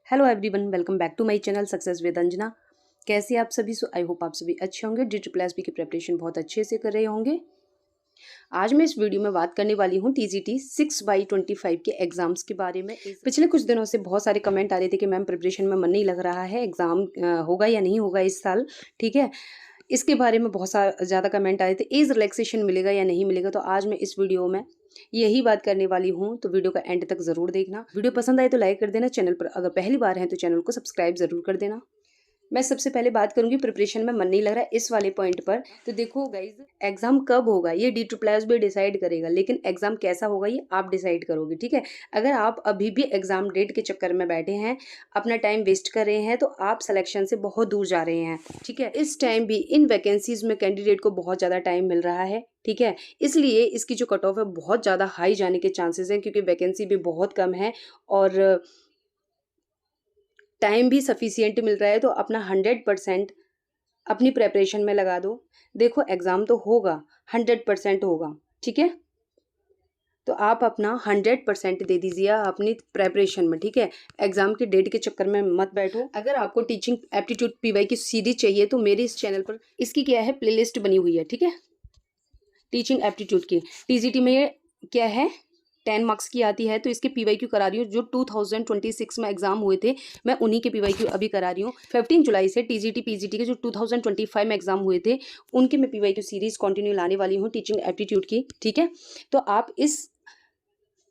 Hello everyone, welcome back to my channel success with Anjana. कैसे आप सभी? आई होप आप सभी अच्छे होंगे। DSSB की प्रिपरेशन बहुत अच्छे से कर रहे होंगे। आज मैं इस वीडियो में बात करने वाली हूँ TGT 6/25 के एग्जाम्स के बारे में। पिछले कुछ दिनों से बहुत सारे कमेंट आ रहे थे कि मैम प्रिपरेशन में मन नहीं लग रहा है, एग्जाम होगा या नहीं होगा इस साल। ठीक है, इसके बारे में बहुत ज़्यादा कमेंट आए थे, एज रिलैक्सेशन मिलेगा या नहीं मिलेगा। तो आज मैं इस वीडियो में यही बात करने वाली हूँ, तो वीडियो का एंड तक ज़रूर देखना। वीडियो पसंद आए तो लाइक कर देना, चैनल पर अगर पहली बार है तो चैनल को सब्सक्राइब ज़रूर कर देना। मैं सबसे पहले बात करूंगी प्रिपरेशन में मन नहीं लग रहा है इस वाले पॉइंट पर। तो देखो गाइज, एग्जाम कब होगा ये DSSB डिसाइड करेगा, लेकिन एग्जाम कैसा होगा ये आप डिसाइड करोगे। ठीक है, अगर आप अभी भी एग्जाम डेट के चक्कर में बैठे हैं, अपना टाइम वेस्ट कर रहे हैं, तो आप सिलेक्शन से बहुत दूर जा रहे हैं। ठीक है, इस टाइम भी इन वैकेंसीज में कैंडिडेट को बहुत ज़्यादा टाइम मिल रहा है। ठीक है, इसलिए इसकी जो कट ऑफ है बहुत ज़्यादा हाई जाने के चांसेस हैं, क्योंकि वैकेंसी भी बहुत कम है और टाइम भी सफिशियंट मिल रहा है। तो अपना 100% अपनी प्रेपरेशन में लगा दो। देखो एग्ज़ाम तो होगा, 100% होगा। ठीक है, तो आप अपना 100% दे दीजिए अपनी प्रेपरेशन में। ठीक है, एग्जाम की डेट के चक्कर में मत बैठो। अगर आपको टीचिंग एप्टीट्यूड PY की सीरीज चाहिए तो मेरे इस चैनल पर इसकी क्या है, प्लेलिस्ट बनी हुई है। ठीक है, टीचिंग एप्टीट्यूड की TGT में ये क्या है, 10 मार्क्स की आती है। तो इसके PYQ करा रही हूँ, जो 2026 में एग्जाम हुए थे मैं उन्हीं के PYQ अभी करा रही हूँ। 15 जुलाई से TGT PGT के जो 2025 में एग्जाम हुए थे उनके मैं PYQ सीरीज कंटिन्यू लाने वाली हूँ टीचिंग एप्टीट्यूड की। ठीक है, तो आप इस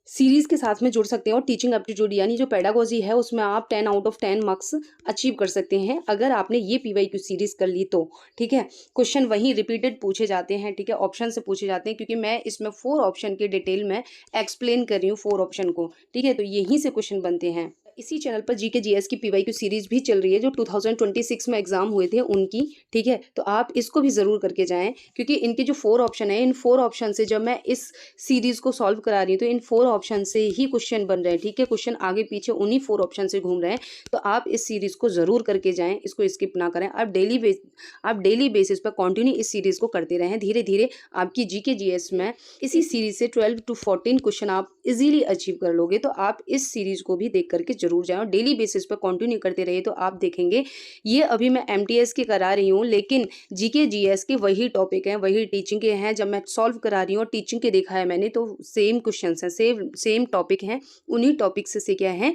सीरीज के साथ में जुड़ सकते हैं और टीचिंग एप्टीट्यूड यानी जो पेडागोजी है उसमें आप 10 आउट ऑफ 10 मार्क्स अचीव कर सकते हैं अगर आपने ये PYQ सीरीज कर ली तो। ठीक है, क्वेश्चन वहीं रिपीटेड पूछे जाते हैं। ठीक है, ऑप्शन से पूछे जाते हैं, क्योंकि मैं इसमें 4 ऑप्शन के डिटेल में एक्सप्लेन कर रही हूँ 4 ऑप्शन को। ठीक है, तो यहीं से क्वेश्चन बनते हैं। इसी चैनल पर GK GS की PYQ सीरीज भी चल रही है जो 2026 में एग्जाम हुए थे उनकी। ठीक है, तो आप इसको भी ज़रूर करके जाएं, क्योंकि इनके जो 4 ऑप्शन है, इन 4 ऑप्शन से जब मैं इस सीरीज को सॉल्व करा रही हूँ तो इन 4 ऑप्शन से ही क्वेश्चन बन रहे हैं। ठीक है, क्वेश्चन आगे पीछे उन्हीं 4 ऑप्शन से घूम रहे हैं। तो आप इस सीरीज को ज़रूर करके जाएं, इसको स्किप ना करें। आप डेली बेसिस पर कंटिन्यू इस सीरीज को करते रहें। धीरे धीरे आपकी GK GS में इसी सीरीज से 12 to 14 क्वेश्चन आप इजीली अचीव कर लोगे। तो आप इस सीरीज को भी देख करके जरूर जाएं और डेली बेसिस पर कंटिन्यू करते रहिए। तो आप देखेंगे, ये अभी मैं MTS के करा रही हूँ, लेकिन GK GS के वही टॉपिक हैं, वही टीचिंग के हैं। जब मैं सॉल्व करा रही हूँ और टीचिंग के देखा है मैंने, तो सेम क्वेश्चन हैं, सेम टॉपिक हैं, उन्हीं टॉपिक से क्या है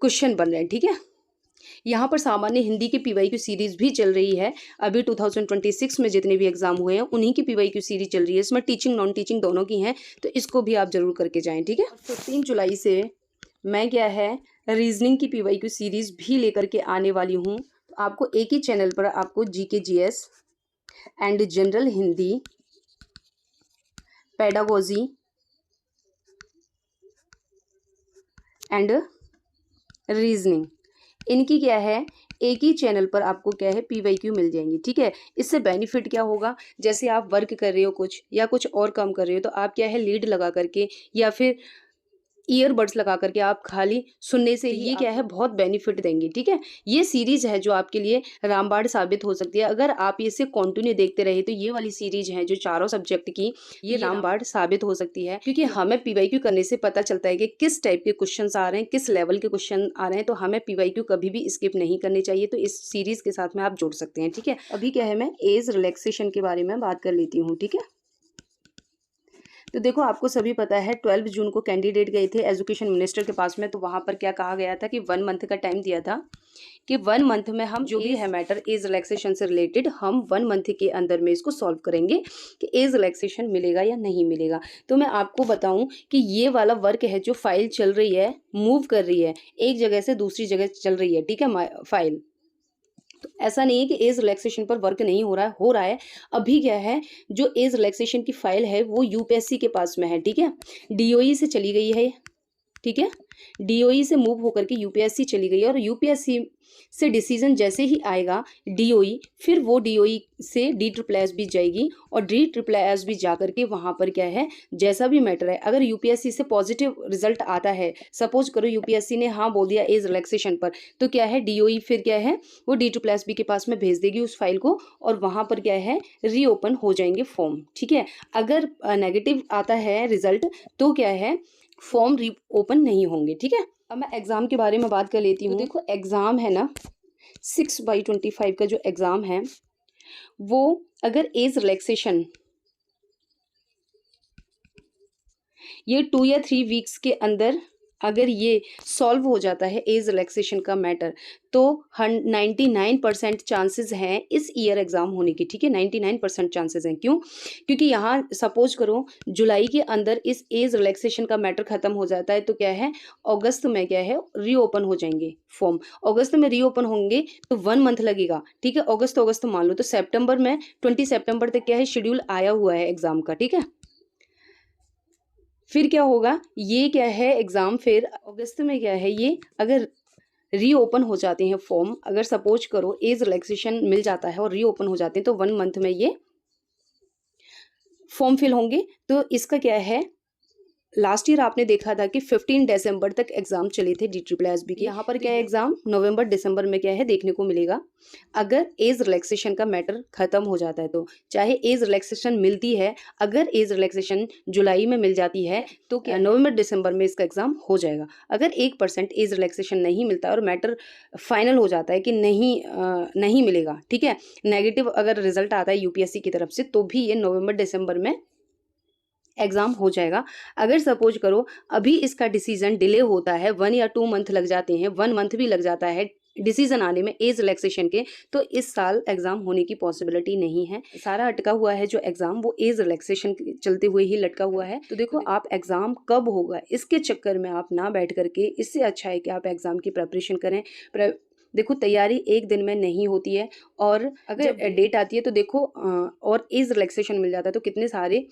क्वेश्चन बन रहे हैं। ठीक है, यहाँ पर सामान्य हिंदी की PYQ सीरीज भी चल रही है। अभी 2026 में जितने भी एग्जाम हुए हैं उन्हीं की PYQ सीरीज चल रही है। इसमें टीचिंग नॉन टीचिंग दोनों की हैं, तो इसको भी आप जरूर करके जाएं। ठीक है, 15 जुलाई से मैं क्या है रीजनिंग की PYQ सीरीज भी लेकर के आने वाली हूँ। तो आपको एक ही चैनल पर आपको GK GS and general Hindi, pedagogy and reasoning, इनकी क्या है एक ही चैनल पर आपको क्या है PYQ मिल जाएंगी। ठीक है, इससे बेनिफिट क्या होगा, जैसे आप वर्क कर रहे हो कुछ या कुछ और काम कर रहे हो, तो आप क्या है लीड लगा करके या फिर ईयरबड्स लगा करके आप खाली सुनने से ये क्या है बहुत बेनिफिट देंगे। ठीक है, ये सीरीज है जो आपके लिए रामबाण साबित हो सकती है। अगर आप इसे कंटिन्यू देखते रहे तो ये वाली सीरीज है जो चारों सब्जेक्ट की, ये रामबाण साबित हो सकती है। क्योंकि हमें PYQ करने से पता चलता है कि किस टाइप के क्वेश्चन आ रहे हैं, किस लेवल के क्वेश्चन आ रहे हैं। तो हमें PYQ कभी भी स्किप नहीं करनी चाहिए। तो इस सीरीज के साथ में आप जुड़ सकते हैं। ठीक है, अभी क्या है मैं एज रिलैक्सेशन के बारे में बात कर लेती हूँ। ठीक है, तो देखो आपको सभी पता है 12 जून को कैंडिडेट गए थे एजुकेशन मिनिस्टर के पास में। तो वहाँ पर क्या कहा गया था कि 1 मंथ का टाइम दिया था कि 1 मंथ में हम जो भी है मैटर एज रिलैक्सेशन से रिलेटेड हम 1 मंथ के अंदर में इसको सॉल्व करेंगे कि एज रिलैक्सेशन मिलेगा या नहीं मिलेगा। तो मैं आपको बताऊं कि ये वाला वर्क है जो फाइल चल रही है, मूव कर रही है, एक जगह से दूसरी जगह चल रही है। ठीक है, फाइल तो ऐसा नहीं है कि एज रिलैक्सेशन पर वर्क नहीं हो रहा है। अभी क्या है, जो एज रिलैक्सेशन की फाइल है वो UPSC के पास में है। ठीक है, DOE से चली गई है। ठीक है, DOE से मूव होकर के UPSC चली गई है और UPSC से डिसीजन जैसे ही आएगा DOE, फिर वो DOE से DSSB जाएगी और DSSB जा करके वहाँ पर क्या है जैसा भी मैटर है, अगर UPSC से पॉजिटिव रिजल्ट आता है, सपोज करो UPSC ने हाँ बोल दिया एज रिलैक्सेशन पर, तो क्या है DOE फिर क्या है वो DSSB के पास में भेज देगी उस फाइल को और वहाँ पर क्या है रीओपन हो जाएंगे फॉर्म। ठीक है, अगर नेगेटिव आता है रिजल्ट तो क्या है फॉर्म रीओपन नहीं होंगे। ठीक है, अब मैं एग्ज़ाम के बारे में बात कर लेती हूँ। तो देखो एग्ज़ाम है ना 6/25 का जो एग्ज़ाम है वो अगर एज रिलैक्सेशन ये 2 या 3 वीक्स के अंदर अगर ये सॉल्व हो जाता है एज रिलैक्सेशन का मैटर, तो 99% चांसेस हैं इस ईयर एग्ज़ाम होने की, ठीक है। 99% चांसेस हैं। क्यों? क्योंकि यहाँ सपोज करो जुलाई के अंदर इस एज रिलैक्सेशन का मैटर ख़त्म हो जाता है तो क्या है, अगस्त में क्या है रीओपन हो जाएंगे फॉर्म। अगस्त में रीओपन होंगे तो 1 मंथ लगेगा, ठीक है। अगस्त मान लो तो सितंबर में 20 सितंबर तक क्या है शेड्यूल आया हुआ है एग्ज़ाम का, ठीक है। फिर क्या होगा, ये क्या है एग्ज़ाम फिर अगस्त में क्या है ये अगर रीओपन हो जाते हैं फॉर्म, अगर सपोज करो एज रिलैक्सेशन मिल जाता है और रीओपन हो जाते हैं तो 1 मंथ में ये फॉर्म फिल होंगे। तो इसका क्या है, लास्ट ईयर आपने देखा था कि 15 दिसंबर तक एग्जाम चले थे DSSB के। यहाँ पर क्या है एग्जाम नवंबर दिसंबर में क्या है देखने को मिलेगा। अगर एज रिलैक्सेशन का मैटर खत्म हो जाता है तो चाहे एज रिलैक्सेशन मिलती है, अगर एज रिलैक्सेशन जुलाई में मिल जाती है तो क्या नवंबर दिसंबर में इसका एग्जाम हो जाएगा। अगर 1% एज रिलैक्सेशन नहीं मिलता और मैटर फाइनल हो जाता है कि नहीं मिलेगा, ठीक है, नेगेटिव अगर रिजल्ट आता है UPSC की तरफ से, तो भी ये नवंबर दिसंबर में एग्ज़ाम हो जाएगा। अगर सपोज करो अभी इसका डिसीजन डिले होता है, 1 या 2 मंथ लग जाते हैं, 1 मंथ भी लग जाता है डिसीजन आने में एज रिलैक्सेशन के, तो इस साल एग्ज़ाम होने की पॉसिबिलिटी नहीं है। सारा अटका हुआ है जो एग्ज़ाम वो एज रिलैक्सेशन चलते हुए ही लटका हुआ है। तो देखो आप एग्ज़ाम कब होगा इसके चक्कर में आप ना बैठ करके, इससे अच्छा है कि आप एग्ज़ाम की प्रिपरेशन करें। देखो तैयारी एक दिन में नहीं होती है, और अगर डेट आती है तो देखो और एज रिलैक्सेशन मिल जाता है तो कितने सारे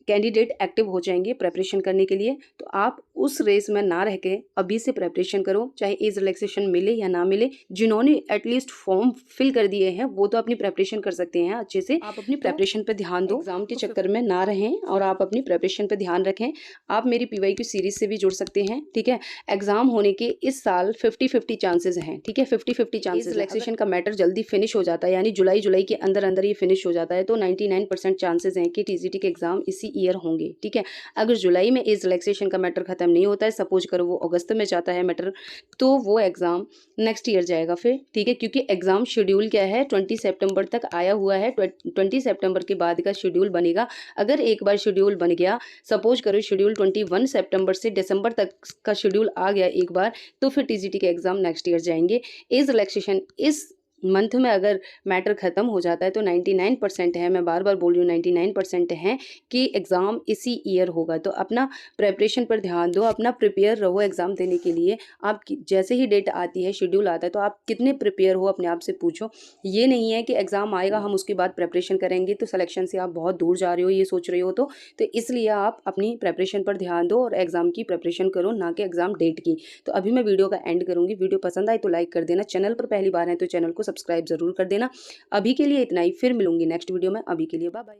कैंडिडेट एक्टिव हो जाएंगे प्रेपरेशन करने के लिए। तो आप उस रेस में ना रह के अभी से प्रेपरेशन करो, चाहे एज रिलैक्सेशन मिले या ना मिले। जिन्होंने एटलीस्ट फॉर्म फिल कर दिए हैं वो तो अपनी प्रेपरेशन कर सकते हैं अच्छे से। आप अपनी प्रेपरेशन पे ध्यान दो, एग्जाम के चक्कर में ना रहें और आप अपनी प्रेपरेशन पे ध्यान रखें। आप मेरी PYQ सीरीज से भी जुड़ सकते हैं, ठीक है। एग्जाम होने के इस साल 50-50 चांसेस हैं, ठीक है, 50-50 चांसेस। रिलैक्सेशन का मैटर जल्दी फिनिश हो जाता है, यानी जुलाई के अंदर अंदर ये फिनिश हो जाता है, तो 99% चांसेस हैं कि TGT के एग्जाम इसी ईयर होंगे, ठीक है। अगर जुलाई में एज रिलैक्सेशन का मैटर खत्म नहीं होता है, सपोज करो वो अगस्त में जाता है मैटर, तो वो एग्जाम नेक्स्ट ईयर जाएगा फिर, ठीक है। क्योंकि एग्जाम शेड्यूल क्या है 20 सितंबर तक आया हुआ है, 20 सितंबर के बाद का शेड्यूल बनेगा। अगर एक बार शेड्यूल बन गया, सपोज करो शेड्यूल 21 सितंबर से दिसंबर तक का शेड्यूल आ गया एक बार, तो फिर TGT के एग्जाम नेक्स्ट ईयर जाएंगे। एज रिलैक्सेशन इस मंथ में अगर मैटर ख़त्म हो जाता है तो 99% है, मैं बार बार बोल रही हूँ 99% है कि एग्ज़ाम इसी ईयर होगा। तो अपना प्रेपरेशन पर ध्यान दो, अपना प्रिपेयर रहो एग्ज़ाम देने के लिए। आप जैसे ही डेट आती है, शेड्यूल आता है, तो आप कितने प्रिपेयर हो अपने आप से पूछो। ये नहीं है कि एग्ज़ाम आएगा हम उसके बाद प्रेपरेशन करेंगे तो सिलेक्शन से आप बहुत दूर जा रहे हो, ये सोच रहे हो। तो इसलिए आप अपनी प्रेपरेशन पर ध्यान दो और एग्ज़ाम की प्रेपरेशन करो, ना कि एग्ज़ाम डेट की। तो अभी मैं वीडियो का एंड करूँगी। वीडियो पसंद आए तो लाइक कर देना, चैनल पर पहली बार है तो चैनल को सब्सक्राइब ज़रूर कर देना। अभी के लिए इतना ही, फिर मिलूंगी नेक्स्ट वीडियो में। अभी के लिए बाय बाय।